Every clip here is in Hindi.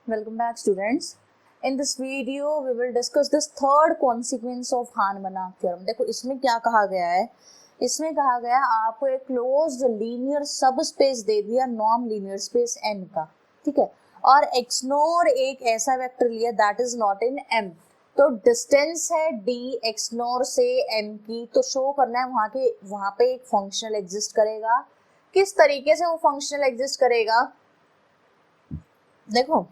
Welcome back, students. In this video, we will discuss this third consequence of Hahn-Banach theorem. देखो इसमें क्या कहा गया है, इसमें कहा गया आपको एक क्लोज्ड लीनियर सब स्पेस दे दिया नॉन लीनियर स्पेस n का, ठीक है, और एक्सनोर एक ऐसा वेक्टर लिया that is not in m. तो डिस्टेंस है d एक्सनोर से m की, तो शो करना है वहां पे एक फंक्शनल एग्जिस्ट करेगा. किस तरीके से वो फंक्शनल एग्जिस्ट करेगा, देखो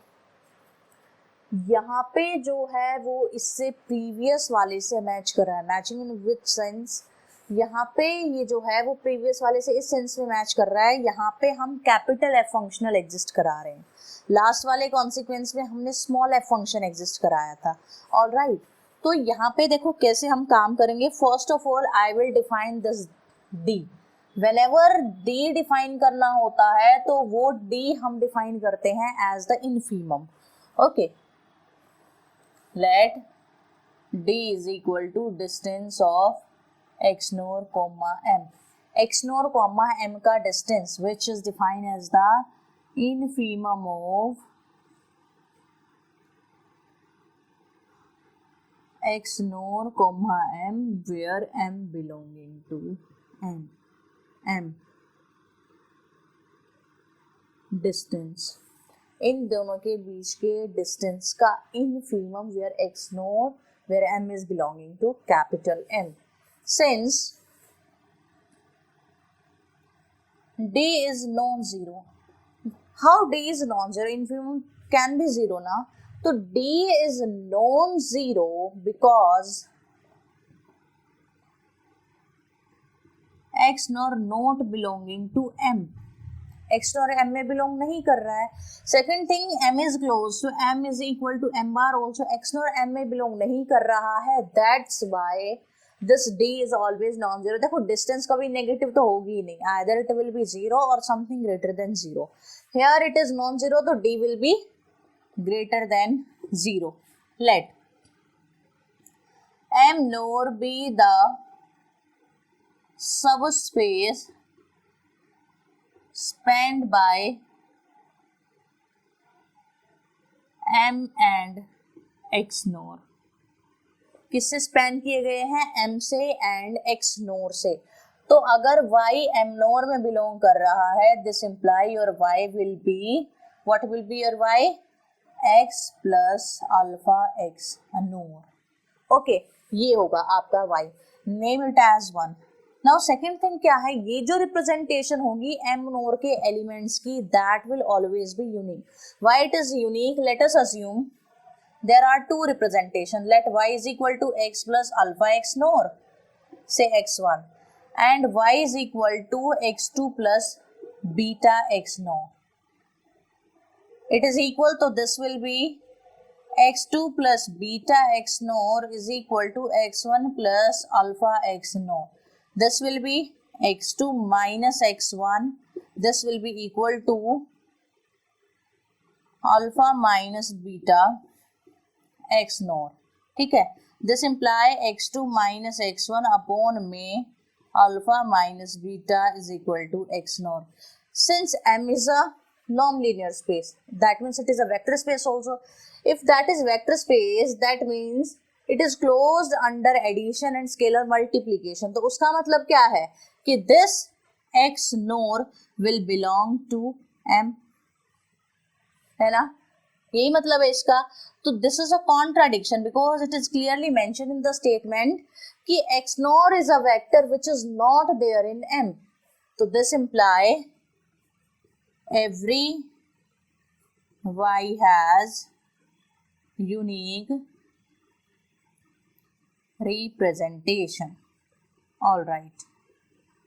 यहाँ पे जो है वो इससे प्रीवियस वाले से मैच कर रहा है. मैचिंग इन विच सेंस, यहाँ पे ये जो है वो प्रीवियस वाले से इस सेंस में मैच कर रहा है. यहाँ पे हम कैपिटल एफ फंक्शनल एग्जिस्ट करा रहे हैं. लास्ट वाले कॉन्सिक्वेंस में हमने स्मॉल एफ फंक्शन एग्जिस्ट कराया था. ऑलराइट, तो यहाँ पे देखो कैसे हम काम करेंगे. First of all I will define this D. Whenever D define करना होता है तो वो डी हम डिफाइन करते हैं as the infimum. Okay, let d is equal to distance of x nor comma m. x nor comma m का distance which is defined as the infimum of x nor comma m where m belonging to m distance. इन दोनों के बीच के डिस्टेंस का infimum where x nor where m is belonging to capital M. Since d is non zero, how d is non zero, infimum can be zero ना. तो d is non zero because x nor not belonging to m. X और m में बिलोंग नहीं कर रहा है. Second thing, m is close to m is equal to m bar also. X और m में बिलोंग नहीं कर रहा है, that's why this d is always non zero. देखो डिस्टेंस कभी नेगेटिव तो होगी ही नहीं, either it will be zero और something greater than zero. Here it is non zero, तो d will be greater than zero. Let m nor be the subspace spanned by m and x nor. किससे स्पैन किए गए हैं, m से एंड x nor से. तो अगर y m nor में बिलोंग कर रहा है, this imply your y will be, what will be your y, x plus alpha x nor. Okay, ये होगा आपका y. Name it as 1. Now second thing क्या है, ये जो रिप्रेजेंटेशन होगी एम नोर के एलिमेंट्स की, that will always be unique. Why it is unique, let us assume there are two representation. Let y is equal to x plus alpha x nor say x1 and y is equal to x2 plus beta x nor. It is equal, तो this will be x2 plus beta x nor is equal to x1 plus alpha x nor. This will be x2 minus x1. This will be equal to alpha minus beta x nor. ठीक है, this imply x2 minus x1 upon में alpha minus beta is equal to x nor. Since M is a non-linear space, that means it is a vector space also. If that is vector space, that means it is closed under addition and scalar multiplication. तो उसका मतलब क्या है कि this X nor will belong to M, है ना, यही मतलब है इसका. तो this is a contradiction because it is clearly mention in the statement कि X nor is a vector which is not there in M. तो this imply every Y has unique representation. All right,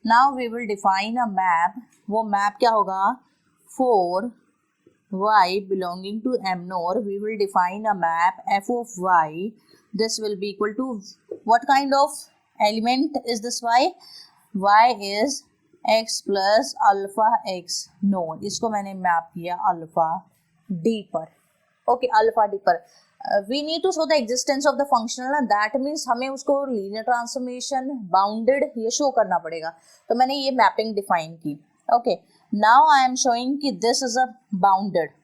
now we will define a map. वो map क्या होगा, for y belonging to m nor we will define a map f of y. This will be equal to what kind of element is this y? y is x plus alpha x nor. इसको मैंने मैप किया अल्फा d पर. ओके, अल्फा d पर. We need to show the existence of the functional, and that means हमें उसको linear transformation bounded ये show करना पड़ेगा. तो मैंने ये मैपिंग डिफाइन की. Okay, now I am showing कि this is a bounded.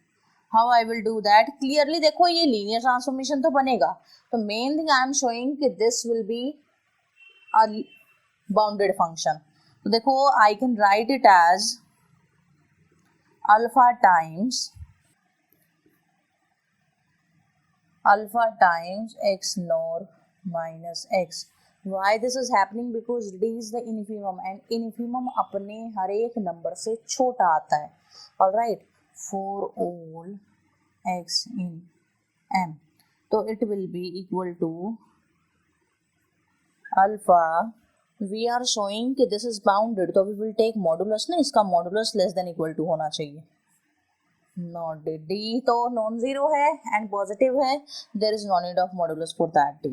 How I will do that, clearly देखो ये लीनियर ट्रांसफॉर्मेशन तो बनेगा, तो main thing I am showing कि this will be a bounded function. तो देखो I can write it as alpha times x nor minus x. Why this is happening? Because d is the infimum and infimum अपने हर एक नंबर से छोटा आता है. Alright, for all x in m, तो it will be equal to alpha. We are showing कि this is bounded, तो we will take modulus ना, इसका modulus less than equal to होना चाहिए. नॉट डी, डी तो नॉन जीरो है एंड पॉजिटिव है, there is no need of modulus for that D,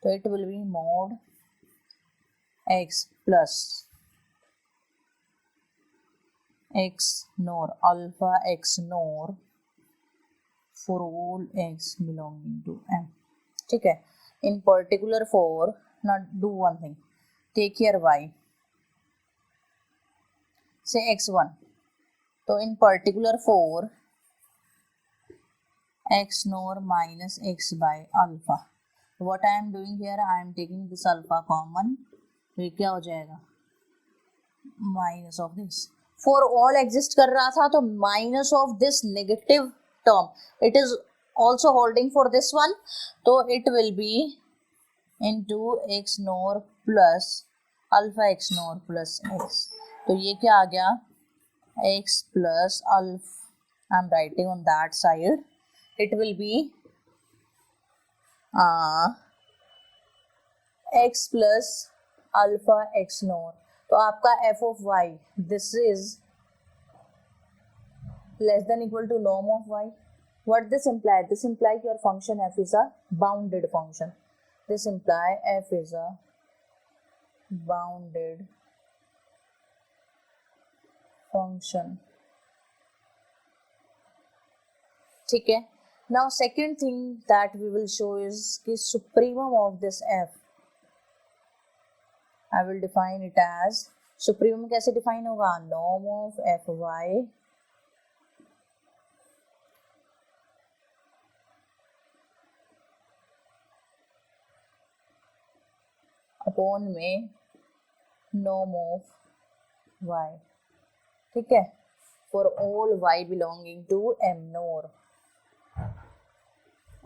तो it will be mod x plus x norm alpha x norm for all x belonging to M. ठीक है, in particular for not do one thing, take care y say x1, तो इन पर्टिकुलर फॉर x nor minus x by alpha, what I am doing here, I am taking this alpha common, तो ये क्या हो जाएगा minus of this, for all exist कर रहा था तो minus of this negative term, it is also holding for this one, तो it will be into x norm plus alpha x norm plus x, तो ये क्या आ गया x plus alpha, I am writing on that side, it will be x plus alpha x nor, तो आपका f of y this is less than equal to norm of y. What this imply? This imply your function f is a bounded function. This imply f is a bounded function. ठीक है, now second thing that we will show is the supremum of this f. I will define it as, supremum कैसे define होगा, norm of fy upon में norm of y. ठीक है, for all y belonging to m nor,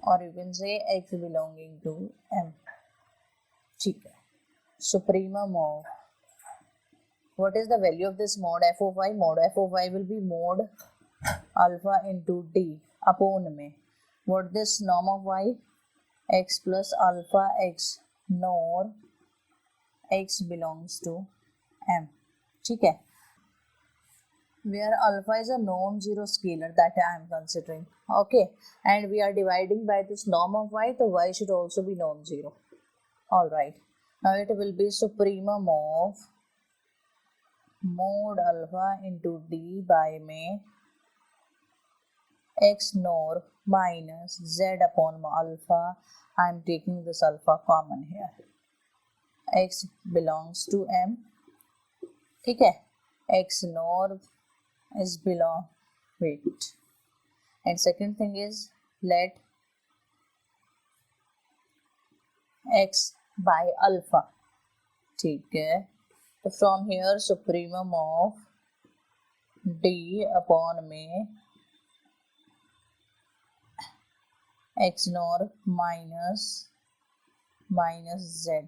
or you can say x belonging to m. ठीक है, supremum of, what is the value of this mod f of y? Mod f of y will be mod alpha into d upon में what this norm of y, x plus alpha x nor x belongs to m. ठीक है, where alpha is a non-zero scalar that I am considering, okay, and we are dividing by this norm of y, so y should also be non-zero. All right, now it will be supremum of mod alpha into d by में x nor minus z upon alpha, I am taking this alpha common here, x belongs to m. ठीक है, x nor is belong, wait, and second thing is let x by alpha. ठीक है, तो from here supremum of d upon में x nor minus z,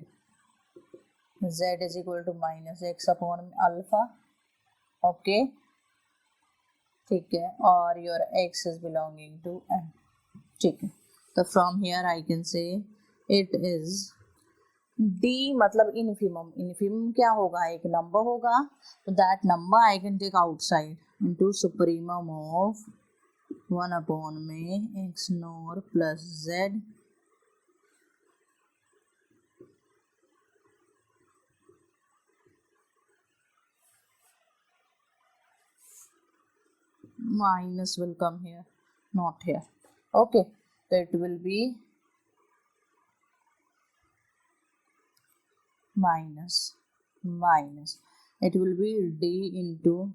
z is equal to minus x upon alpha, okay, ठीक है, और your x is belonging to m. ठीक है, तो from here I can say it is d मतलब infimum, infimum क्या होगा, एक नंबर होगा, तो that number I can take outside into supremum of 1 upon में x nor plus z minus will come here, not here, okay, so it will be minus, it will be d into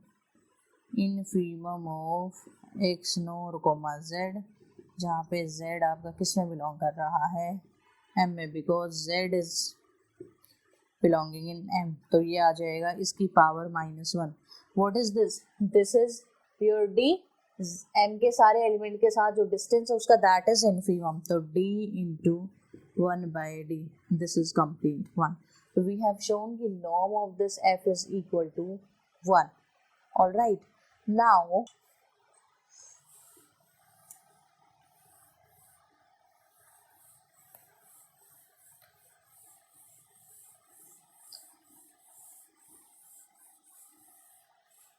infimum of x nor comma z, जहाँ पे जेड आपका किस में बिलोंग कर रहा है, एम में, because z is belonging in M, तो ये आ जाएगा इसकी power -1। What is this, this is your d, M के सारे एलिमेंट के साथ जो डिस्टेंस है उसका, दैट इज इन्फीमम, तो d into 1/d, this is complete 1। So we have shown the norm of this f is equal to 1. All right. Now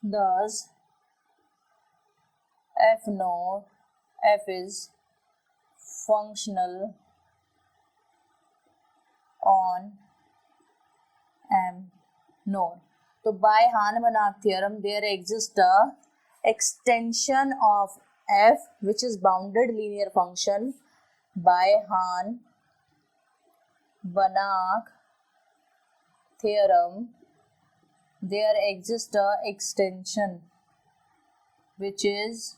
thus f naught, f is functional on m naught. So by Hahn-Banach theorem there exists a extension of f which is bounded linear function by Hahn-Banach theorem. There exists a extension which is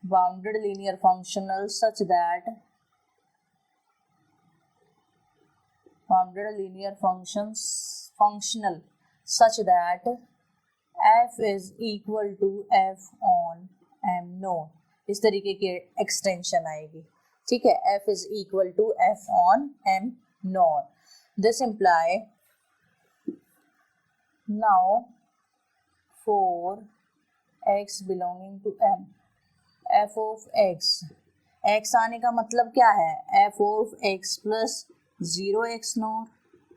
bounded linear functional such that f is equal to f on m naught. इस तरीके की एक्सटेंशन आएगी, ठीक है, f is equal to f on m naught. This imply now for x belonging to m, f of x, x आने का मतलब क्या है, f of x plus 0x naught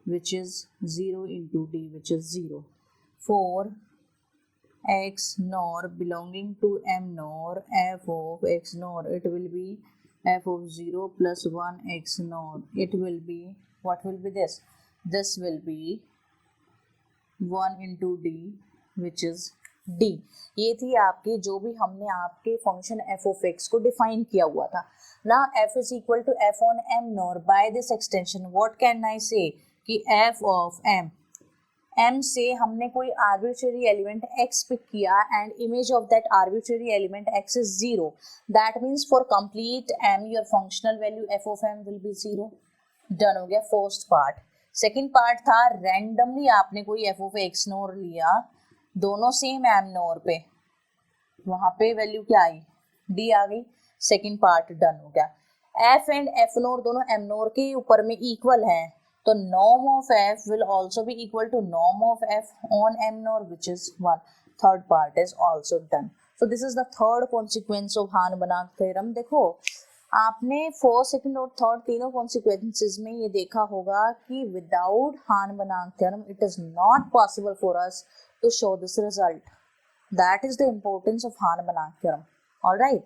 which is 0 into d which is 0. For x naught belonging to m naught, f of x naught, it will be f of 0 plus 1x naught. It will be, what will be this? This will be 1 into d which is d. ये थी आपकी जो भी हमने आपके फंक्शन f of x को डिफाइन किया हुआ था ना, f is equal to f on m naught. By this extension what can I say कि f of m, m से हमने कोई आर्बिट्रेरी एलिमेंट x पिक किया and image of that arbitrary element x is 0. That means for complete m your functional value f of m will be 0. Done हो गया फर्स्ट पार्ट. सेकेंड पार्ट था रैंडमली आपने कोई f of x नोर लिया, दोनों सेम m नोर पे, वहां पे वैल्यू क्या आई, d आ गई. सेकेंड पार्ट डन हो गया. f एंड f नोर दोनों m नोर के ऊपर में इक्वल है, तो norm of f will also be equal to norm of f on m naught which is 1. Third part is also done. So this is the third consequence of Hahn-Banach theorem. देखो आपने फर्स्ट, सेकंड और थर्ड तीनों कॉन्सिक्वेंसेज में ये देखा होगा कि without Hahn-Banach theorem it is not possible for us to show this result. That is the importance of Hahn-Banach theorem. All right.